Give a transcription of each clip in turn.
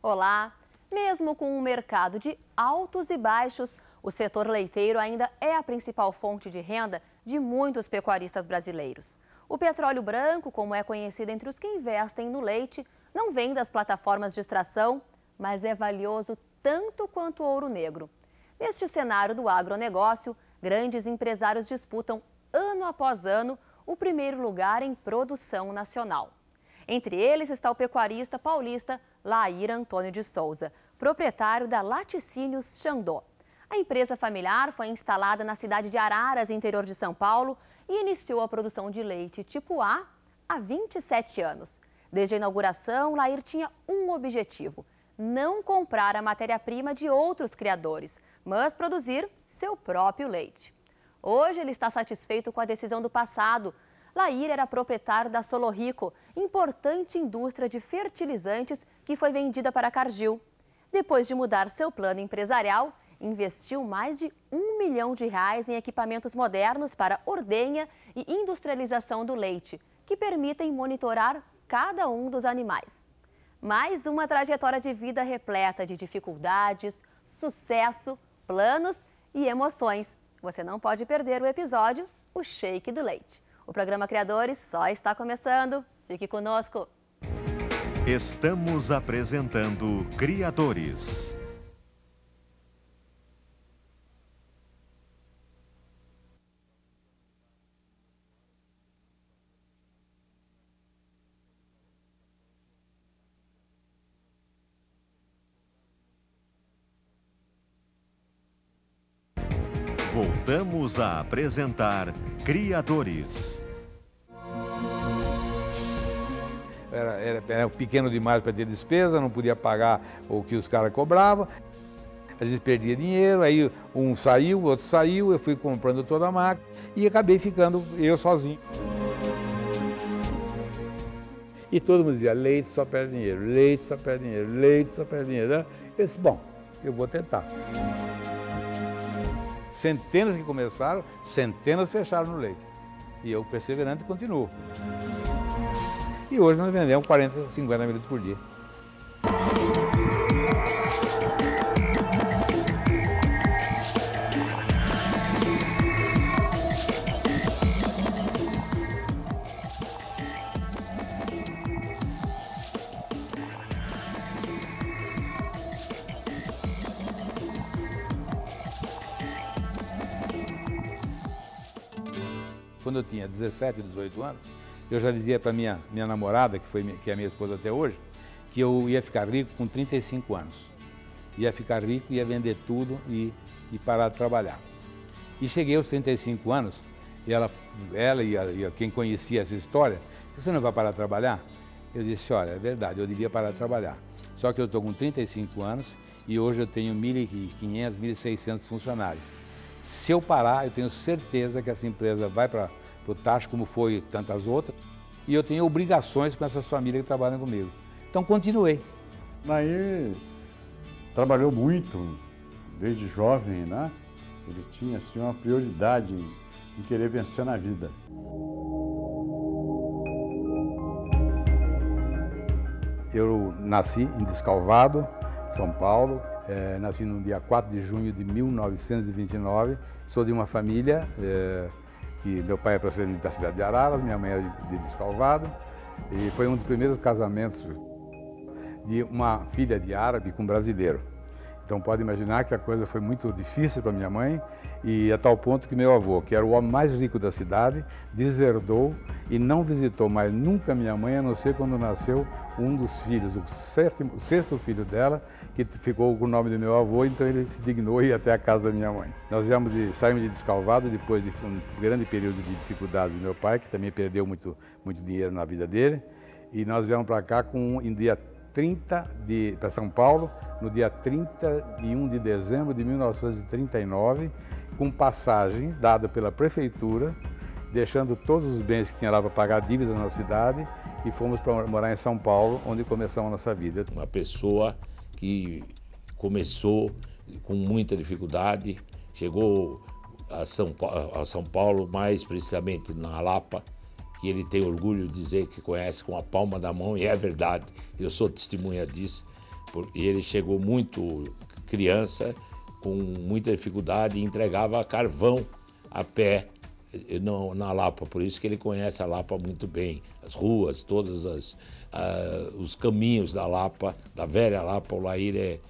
Olá! Mesmo com um mercado de altos e baixos, o setor leiteiro ainda é a principal fonte de renda de muitos pecuaristas brasileiros. O petróleo branco, como é conhecido entre os que investem no leite, não vem das plataformas de extração, mas é valioso tanto quanto o ouro negro. Neste cenário do agronegócio, grandes empresários disputam, ano após ano, o primeiro lugar em produção nacional. Entre eles está o pecuarista paulista Lair Antônio de Souza, proprietário da Laticínios Xandó. A empresa familiar foi instalada na cidade de Araras, interior de São Paulo, e iniciou a produção de leite tipo A há 27 anos. Desde a inauguração, Lair tinha um objetivo: não comprar a matéria-prima de outros criadores, mas produzir seu próprio leite. Hoje ele está satisfeito com a decisão do passado. Lair era proprietário da Solorrico, importante indústria de fertilizantes que foi vendida para a Cargill. Depois de mudar seu plano empresarial, investiu mais de R$ 1 milhão em equipamentos modernos para ordenha e industrialização do leite, que permitem monitorar cada um dos animais. Mais uma trajetória de vida repleta de dificuldades, sucesso, planos e emoções. Você não pode perder o episódio O Shake do Leite. O programa Criadores só está começando. Fique conosco. Estamos apresentando Criadores. Voltamos a apresentar Criadores. Era pequeno demais para ter despesa, não podia pagar o que os caras cobravam. A gente perdia dinheiro, aí um saiu, o outro saiu, eu fui comprando toda a máquina e acabei ficando eu sozinho. E todo mundo dizia, leite só perde dinheiro, leite só perde dinheiro, leite só perde dinheiro. Eu disse, bom, eu vou tentar. Centenas que começaram, centenas fecharam no leite. E eu, perseverante, continuo. E hoje nós vendemos 40, 50 ml por dia. Quando eu tinha 17, 18 anos, eu já dizia para minha namorada, que é minha esposa até hoje, que eu ia ficar rico com 35 anos. Ia ficar rico, ia vender tudo e parar de trabalhar. E cheguei aos 35 anos, e ela e quem conhecia essa história, você não vai parar de trabalhar? Eu disse, olha, é verdade, eu devia parar de trabalhar. Só que eu estou com 35 anos e hoje eu tenho 1.500, 1.600 funcionários. Se eu parar, eu tenho certeza que essa empresa vai para o tacho, como foi tantas outras, e eu tenho obrigações com essas famílias que trabalham comigo. Então, continuei. Lair trabalhou muito, desde jovem, né? Ele tinha, assim, uma prioridade em querer vencer na vida. Eu nasci em Descalvado, São Paulo. Nasci no dia 4 de junho de 1929, sou de uma família que meu pai é procedente da cidade de Araras, minha mãe é de Descalvado, e foi um dos primeiros casamentos de uma filha de árabe com brasileiro. Então pode imaginar que a coisa foi muito difícil para minha mãe, e a tal ponto que meu avô, que era o homem mais rico da cidade, deserdou e não visitou mais nunca minha mãe, a não ser quando nasceu um dos filhos, o sexto filho dela, que ficou com o nome do meu avô, então ele se dignou a ir até a casa da minha mãe. Nós saímos de Descalvado depois de um grande período de dificuldade do meu pai, que também perdeu muito dinheiro na vida dele, e nós viemos para cá em dia 30 para São Paulo, no dia 31 de dezembro de 1939, com passagem dada pela prefeitura, deixando todos os bens que tinha lá para pagar dívidas na cidade, e fomos para morar em São Paulo, onde começamos a nossa vida. Uma pessoa que começou com muita dificuldade, chegou a São Paulo, mais precisamente na Lapa, que ele tem orgulho de dizer que conhece com a palma da mão, e é verdade, eu sou testemunha disso, E ele chegou muito criança, com muita dificuldade, e entregava carvão a pé na Lapa. Por isso que ele conhece a Lapa muito bem. As ruas, todos os caminhos da Lapa, da velha Lapa. O Laír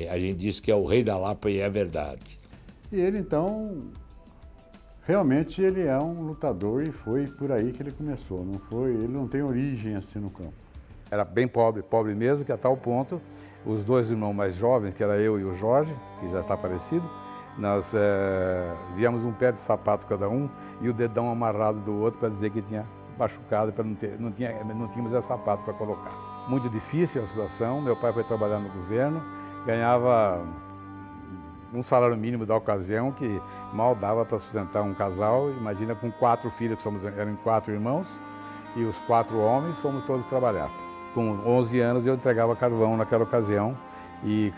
a gente diz que é o rei da Lapa e é verdade. E ele, então, realmente ele é um lutador e foi por aí que ele começou. Ele não tem origem assim no campo. Era bem pobre, pobre mesmo, que a tal ponto, os dois irmãos mais jovens, que era eu e o Jorge, que já está falecido, nós víamos um pé de sapato cada um e o dedão amarrado do outro para dizer que tinha machucado, para não tínhamos sapato para colocar. Muito difícil a situação, meu pai foi trabalhar no governo, ganhava um salário mínimo da ocasião que mal dava para sustentar um casal. Imagina, com 4 filhos, que eram 4 irmãos, e os 4 homens fomos todos trabalhar. Com 11 anos eu entregava carvão naquela ocasião, e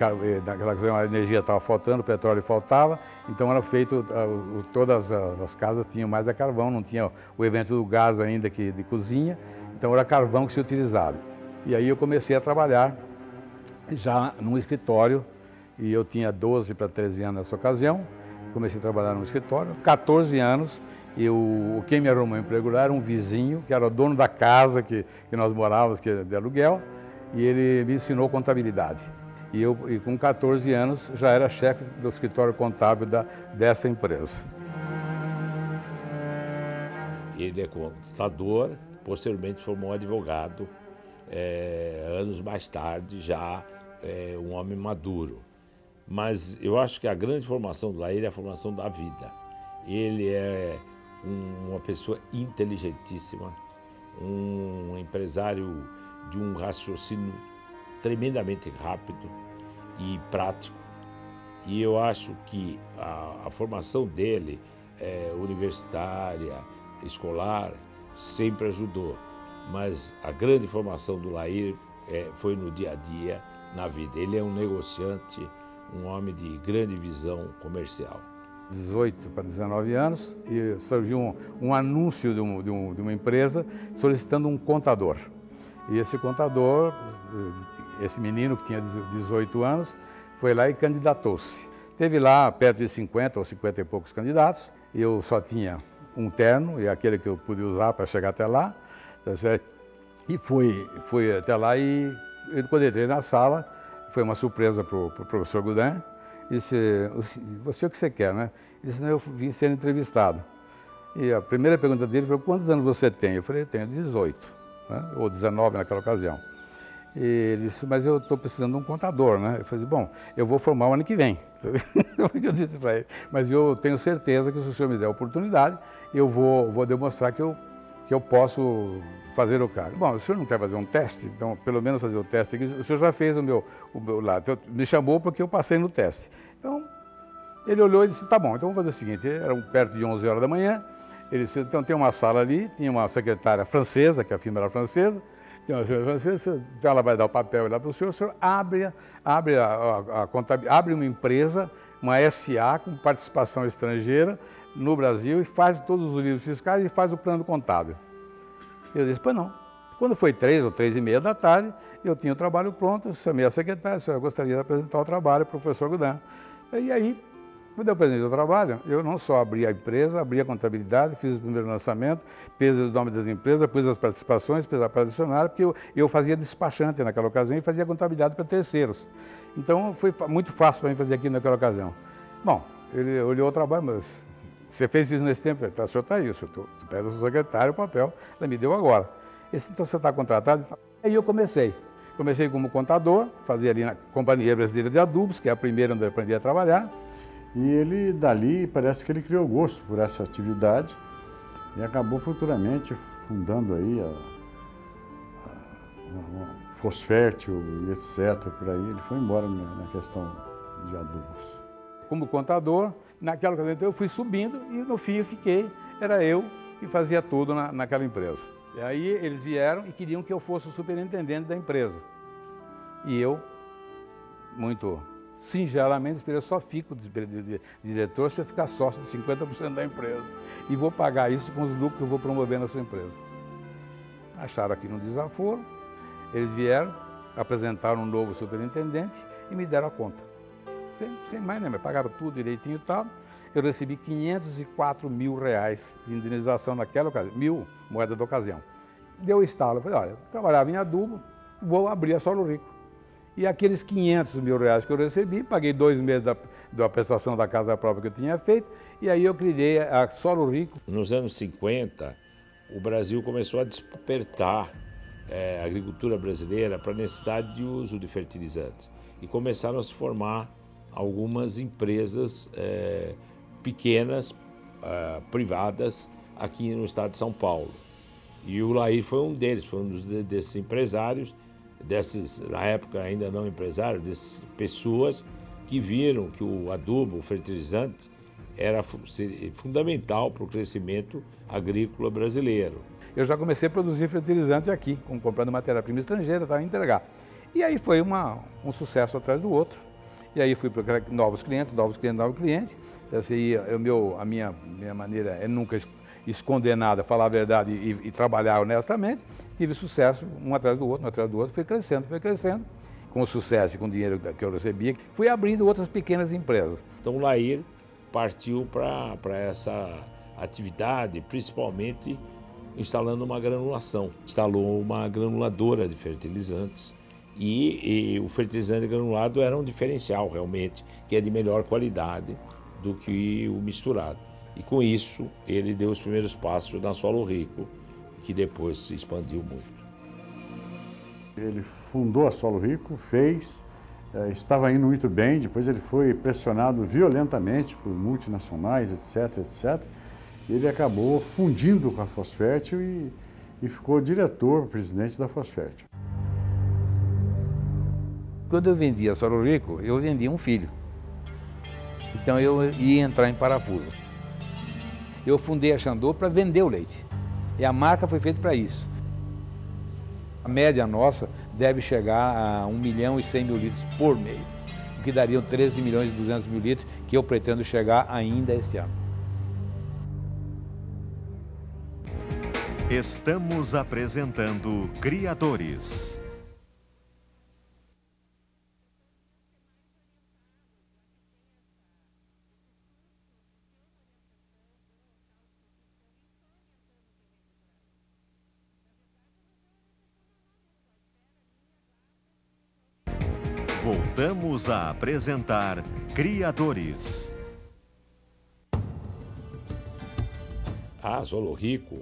naquela ocasião a energia estava faltando, o petróleo faltava, então era feito, todas as casas tinham mais a carvão, não tinha o evento do gás ainda de cozinha, então era carvão que se utilizava. E aí eu comecei a trabalhar já num escritório, e eu tinha 12 para 13 anos nessa ocasião, comecei a trabalhar no escritório, 14 anos, e quem me arrumou emprego lá era um vizinho, que era o dono da casa que nós morávamos, que era de aluguel, e ele me ensinou contabilidade. E com 14 anos já era chefe do escritório contábil dessa empresa. Ele é contador, posteriormente formou advogado, anos mais tarde já um homem maduro. Mas eu acho que a grande formação do Laír é a formação da vida. Ele é uma pessoa inteligentíssima, um empresário de um raciocínio tremendamente rápido e prático. E eu acho que a formação dele, universitária, escolar, sempre ajudou. Mas a grande formação do Laír foi no dia a dia, na vida. Ele é um negociante, um homem de grande visão comercial. 18 para 19 anos, e surgiu um anúncio de uma empresa solicitando um contador. E esse contador, esse menino que tinha 18 anos, foi lá e candidatou-se. Teve lá perto de 50 ou 50 e poucos candidatos, eu só tinha um terno, e aquele que eu pude usar para chegar até lá, tá certo? E fui até lá, e quando entrei na sala, foi uma surpresa para o professor Godin. Ele disse: você, o que você quer, né? Ele disse: não, eu vim ser entrevistado. E a primeira pergunta dele foi: quantos anos você tem? Eu falei: eu tenho 18, né? Ou 19 naquela ocasião. E ele disse: mas eu estou precisando de um contador, né? Eu falei: bom, eu vou formar o ano que vem. Eu disse para ele: mas eu tenho certeza que se o senhor me der a oportunidade, eu vou demonstrar que eu posso fazer o cargo. Bom, o senhor não quer fazer um teste? Então, pelo menos fazer o teste aqui. O senhor já fez o meu lado. Então, me chamou porque eu passei no teste. Então, ele olhou e disse: tá bom, então vamos fazer o seguinte. Era perto de 11 horas da manhã. Ele disse: então tem uma sala ali, tinha uma secretária francesa, que a firma era francesa. Tem uma secretária francesa, então ela vai dar o papel lá para o senhor abre uma empresa, uma SA com participação estrangeira no Brasil, e faz todos os livros fiscais e faz o plano contábil. Eu disse: pois não. Quando foi 3 ou 3h30 da tarde, eu tinha o trabalho pronto, eu chamei a secretária: eu gostaria de apresentar o trabalho para o professor Godin. E aí, quando eu apresentei o trabalho, eu não só abri a empresa, abri a contabilidade, fiz o primeiro lançamento, pus o nome das empresas, pus as participações, pus a parte dicionária, porque eu fazia despachante naquela ocasião e fazia contabilidade para terceiros. Então, foi muito fácil para mim fazer aquilo naquela ocasião. Bom, ele olhou o trabalho: mas você fez isso nesse tempo? O senhor está aí, você pede ao seu secretário o papel, ela me deu agora. Ele disse: então você está contratado? Aí eu comecei. Comecei como contador, fazia ali na Companhia Brasileira de Adubos, que é a primeira onde eu aprendi a trabalhar. E ele, dali, parece que ele criou gosto por essa atividade e acabou futuramente fundando aí a Fosfértil e etc. Por aí. Ele foi embora na questão de adubos. Como contador, naquela ocasião eu fui subindo e no fim eu fiquei, era eu que fazia tudo naquela empresa. E aí eles vieram e queriam que eu fosse o superintendente da empresa. E eu, muito singelamente, eu só fico de diretor se eu ficar sócio de 50% da empresa. E vou pagar isso com os lucros que eu vou promover na sua empresa. Acharam aqui no desaforo, eles vieram, apresentaram um novo superintendente e me deram a conta. Sem mais, né? Me pagaram tudo direitinho e tal. Eu recebi R$504 mil de indenização naquela ocasião, 1.000 moedas da ocasião. Deu o estalo, eu falei, olha, eu trabalhava em adubo, vou abrir a Solo Rico. E aqueles R$500 mil que eu recebi, paguei 2 meses da prestação da casa própria que eu tinha feito, e aí eu criei a Solo Rico. Nos anos 50, o Brasil começou a despertar a agricultura brasileira para a necessidade de uso de fertilizantes. E começaram a se formar algumas empresas pequenas, privadas, aqui no estado de São Paulo. E o Lair foi um deles, foi um desses empresários, na época ainda não empresários, dessas pessoas que viram que o adubo, o fertilizante, era fundamental para o crescimento agrícola brasileiro. Eu já comecei a produzir fertilizante aqui, comprando matéria-prima estrangeira, para entregar. E aí foi um sucesso atrás do outro. E aí fui para novos clientes. Assim, a minha maneira é nunca esconder nada, falar a verdade e trabalhar honestamente. Tive sucesso um atrás do outro, foi crescendo. Com o sucesso e com o dinheiro que eu recebia, fui abrindo outras pequenas empresas. Então o Lair partiu para essa atividade, principalmente instalando uma granulação. Instalou uma granuladora de fertilizantes e o fertilizante granulado era um diferencial realmente, que é de melhor qualidade do que o misturado. E com isso ele deu os primeiros passos na Solo Rico, que depois se expandiu muito. Ele fundou a Solo Rico, estava indo muito bem, depois ele foi pressionado violentamente por multinacionais, etc. Ele acabou fundindo com a Fosfértil e ficou presidente da Fosfértil. Quando eu vendi a Solo Rico, eu vendia um filho. Então eu ia entrar em parafuso. Eu fundei a Xandô para vender o leite. E a marca foi feita para isso. A média nossa deve chegar a 1.100.000 litros por mês, o que dariam 13.200.000 litros, que eu pretendo chegar ainda este ano. Estamos apresentando Criadores. Voltamos a apresentar Criadores. A Solo Rico,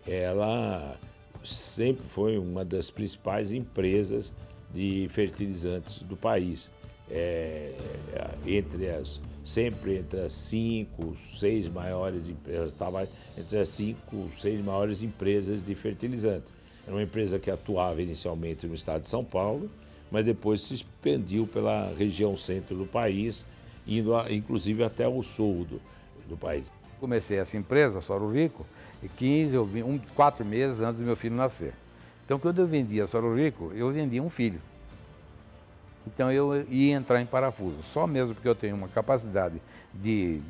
ela sempre foi uma das principais empresas de fertilizantes do país. Sempre entre as 5, 6 maiores empresas, estava entre as 5, 6 maiores empresas de fertilizantes. Era uma empresa que atuava inicialmente no estado de São Paulo, mas depois se expandiu pela região centro do país, indo inclusive até o sul do país. Comecei essa empresa, Solo Rico, 4 meses antes do meu filho nascer. Então, quando eu vendia a Solo Rico, eu vendia um filho. Então, eu ia entrar em parafuso, só mesmo porque eu tenho uma capacidade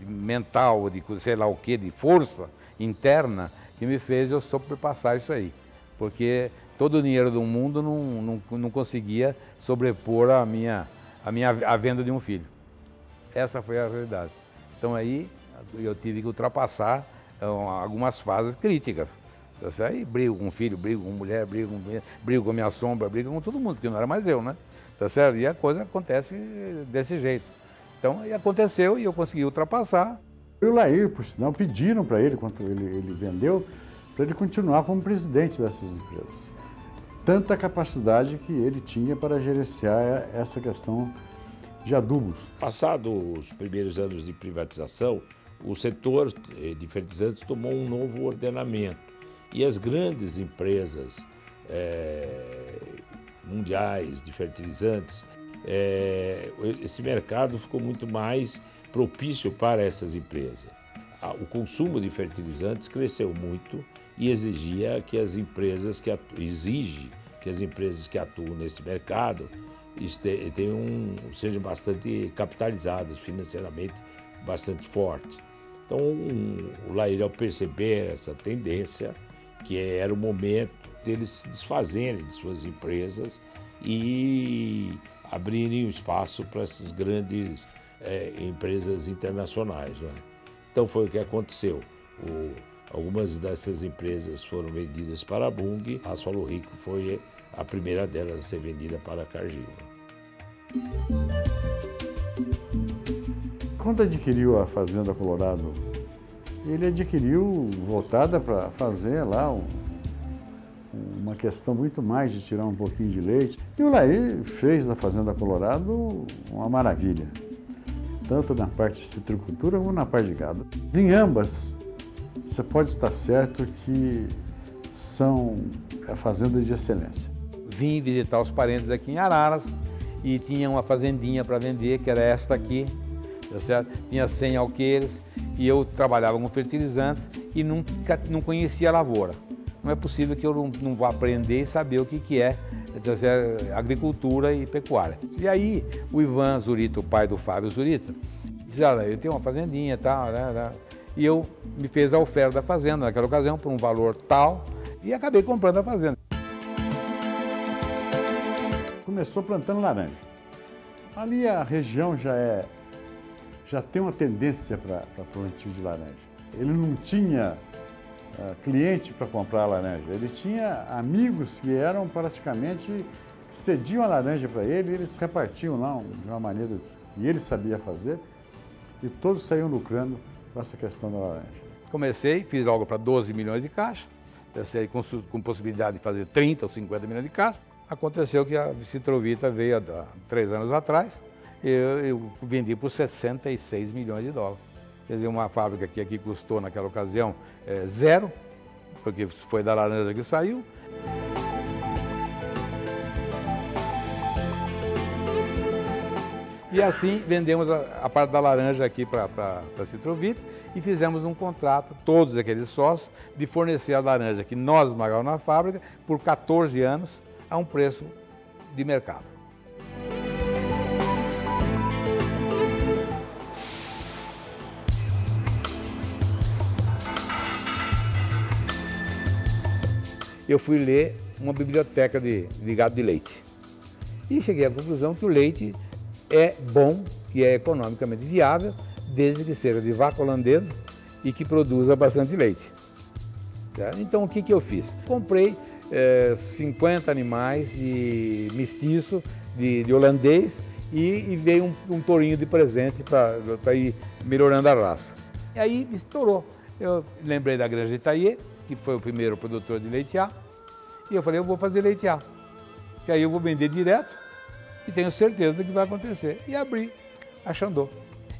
mental, de sei lá o quê, de força interna, que me fez eu sobrepassar isso aí. Porque todo o dinheiro do mundo não conseguia sobrepor a venda de um filho. Essa foi a realidade. Então aí eu tive que ultrapassar algumas fases críticas. Aí brigo com filho, brigo com mulher, brigo com minha sombra, brigo com todo mundo, porque não era mais eu, né? Tá certo? E a coisa acontece desse jeito. Então aí aconteceu e eu consegui ultrapassar. E o Lair, por sinal, pediram para ele, quando ele vendeu, para ele continuar como presidente dessas empresas. Tanta capacidade que ele tinha para gerenciar essa questão de adubos. Passados os primeiros anos de privatização, o setor de fertilizantes tomou um novo ordenamento e as grandes empresas mundiais de fertilizantes, esse mercado ficou muito mais propício para essas empresas. O consumo de fertilizantes cresceu muito e exigia que as empresas que atuam nesse mercado sejam bastante capitalizadas, financeiramente bastante fortes. Então, o Lair, ao perceber essa tendência, que era o momento deles se desfazerem de suas empresas e abrirem um espaço para essas grandes empresas internacionais, né? Então foi o que aconteceu. Algumas dessas empresas foram vendidas para a Bunge, a Solo Rico foi a primeira delas a ser vendida para a Cargill. Quando adquiriu a Fazenda Colorado, ele adquiriu voltada para fazer lá uma questão muito mais de tirar um pouquinho de leite. E o Laí fez da Fazenda Colorado uma maravilha, tanto na parte de citricultura como na parte de gado. Em ambas, você pode estar certo que são fazendas de excelência. Vim visitar os parentes aqui em Araras e tinha uma fazendinha para vender, que era esta aqui, tá certo? Tinha 100 alqueires e eu trabalhava com fertilizantes e não conhecia a lavoura. Não é possível que eu não vá aprender e saber o que é agricultura e pecuária. E aí o Ivan Zurita, o pai do Fábio Zurita, disse, olha, eu tenho uma fazendinha e tal, né? E eu me fez a oferta da fazenda naquela ocasião por um valor tal e acabei comprando a fazenda. Começou plantando laranja. Ali a região já tem uma tendência para plantio de laranja. Ele não tinha cliente para comprar a laranja, ele tinha amigos que eram praticamente, cediam a laranja para ele e eles repartiam lá de uma maneira que ele sabia fazer e todos saíam lucrando com essa questão da laranja. Comecei, fiz logo para 12 milhões de caixas, com possibilidade de fazer 30 ou 50 milhões de caixas. Aconteceu que a Citrovita veio há 3 anos atrás, eu vendi por 66 milhões de dólares. Quer dizer, uma fábrica que aqui custou naquela ocasião zero, porque foi da laranja que saiu. E assim vendemos a parte da laranja aqui para a Citrovita e fizemos um contrato, todos aqueles sócios, de fornecer a laranja que nós esmagávamos na fábrica por 14 anos a um preço de mercado. Eu fui ler uma biblioteca de gado de leite e cheguei à conclusão que o leite é bom e é economicamente viável, desde que seja de vaca holandesa e que produza bastante leite. Então o que eu fiz? Comprei 50 animais de mestiço, de holandês e veio um tourinho de presente para ir melhorando a raça. E aí estourou. Eu lembrei da Granja Itaiê, que foi o primeiro produtor de leite A, e eu falei, eu vou fazer leite A, que aí eu vou vender direto e tenho certeza do que vai acontecer. E abri a Xandô.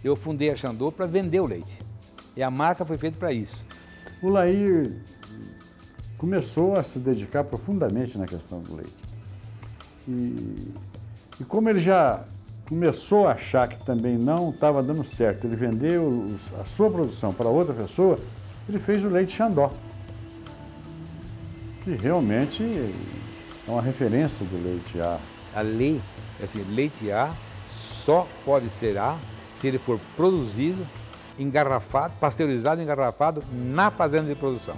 Eu fundei a Xandô para vender o leite, e a marca foi feita para isso. O Laí começou a se dedicar profundamente na questão do leite. E como ele já começou a achar que também não estava dando certo, ele vendeu a sua produção para outra pessoa, ele fez o leite Xandó, que realmente é uma referência do leite A. A lei, assim, leite A só pode ser A se ele for produzido, engarrafado, pasteurizado e engarrafado na fazenda de produção.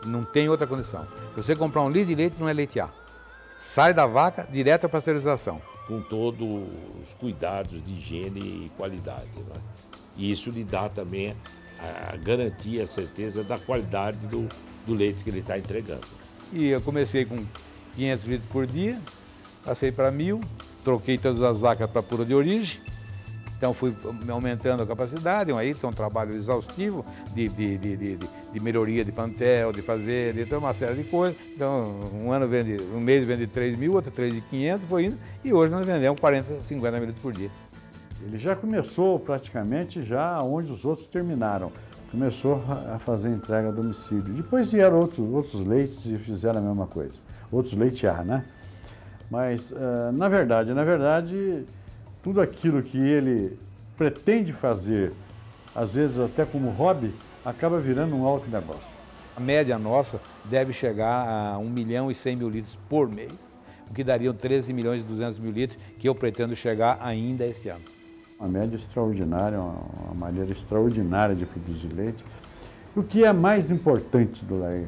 Não tem outra condição. Se você comprar 1 litro de leite, não é leite A. Sai da vaca, direto à pasteurização. Com todos os cuidados de higiene e qualidade, né? E isso lhe dá também a garantia, a certeza da qualidade do leite que ele está entregando. E eu comecei com 500 litros por dia, passei para 1.000, troquei todas as vacas para pura de origem. Então fui aumentando a capacidade, aí tem um trabalho exaustivo de melhoria de plantel, de fazer, de uma série de coisas. Então um mês vende 3.000, outro 3.500, foi indo, e hoje nós vendemos 40, 50 mil litros por dia. Ele já começou praticamente já onde os outros terminaram. Começou a fazer entrega a domicílio. Depois vieram outros leites e fizeram a mesma coisa. Outros leite A, né? Mas, na verdade, tudo aquilo que ele pretende fazer, às vezes até como hobby, acaba virando um alto negócio. A média nossa deve chegar a 1.100.000 litros por mês, o que daria 13.200.000 litros, que eu pretendo chegar ainda este ano. Uma média extraordinária, uma maneira extraordinária de produzir leite. O que é mais importante do Laí?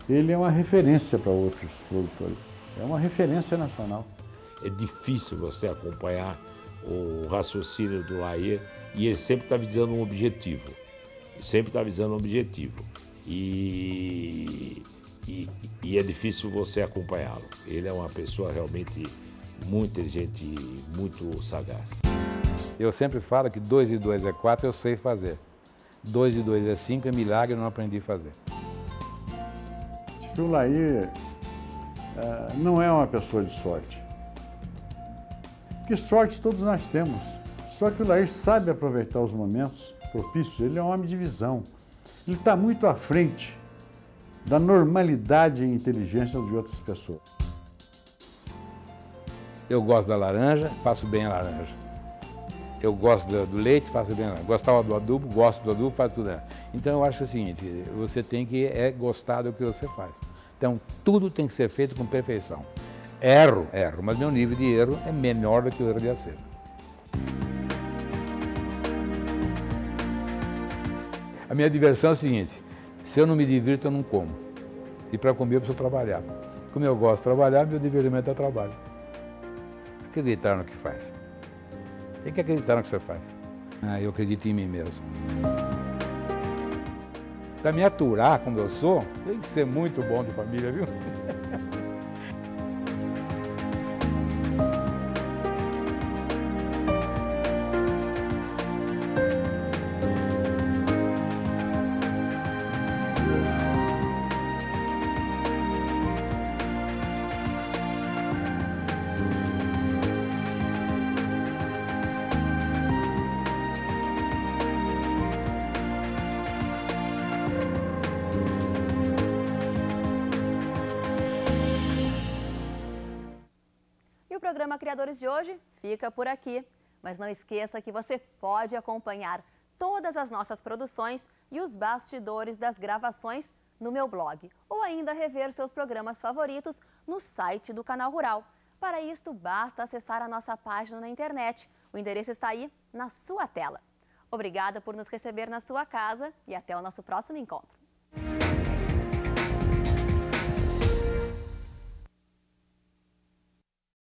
Ele é uma referência para outros produtores, é uma referência nacional. é difícil você acompanhar o raciocínio do Lair e ele sempre está visando um objetivo. Sempre está visando um objetivo. E é difícil você acompanhá-lo. Ele é uma pessoa realmente muito inteligente e muito sagaz. Eu sempre falo que 2 e 2 é 4, eu sei fazer. 2 e 2 é 5, é milagre, eu não aprendi a fazer. Acho que o Lair não é uma pessoa de sorte. Porque sorte todos nós temos. Só que o Lair sabe aproveitar os momentos propícios. Ele é um homem de visão. Ele está muito à frente da normalidade e inteligência de outras pessoas. Eu gosto da laranja, faço bem a laranja. Eu gosto do leite, faço bem a laranja. Gostava do adubo, gosto do adubo, faço tudo. Então eu acho o seguinte, você tem que gostar do que você faz. Então tudo tem que ser feito com perfeição. Erro, mas meu nível de erro é menor do que o erro de acerto. A minha diversão é o seguinte, se eu não me divirto, eu não como. E para comer eu preciso trabalhar. Como eu gosto de trabalhar, meu divertimento é trabalho. Acreditar no que faz. Tem que acreditar no que você faz. Eu acredito em mim mesmo. Para me aturar como eu sou, tem que ser muito bom de família, viu? E o programa Criadores de hoje fica por aqui. Mas não esqueça que você pode acompanhar todas as nossas produções e os bastidores das gravações no meu blog. Ou ainda rever seus programas favoritos no site do Canal Rural. Para isto, basta acessar a nossa página na internet. O endereço está aí na sua tela. Obrigada por nos receber na sua casa e até o nosso próximo encontro.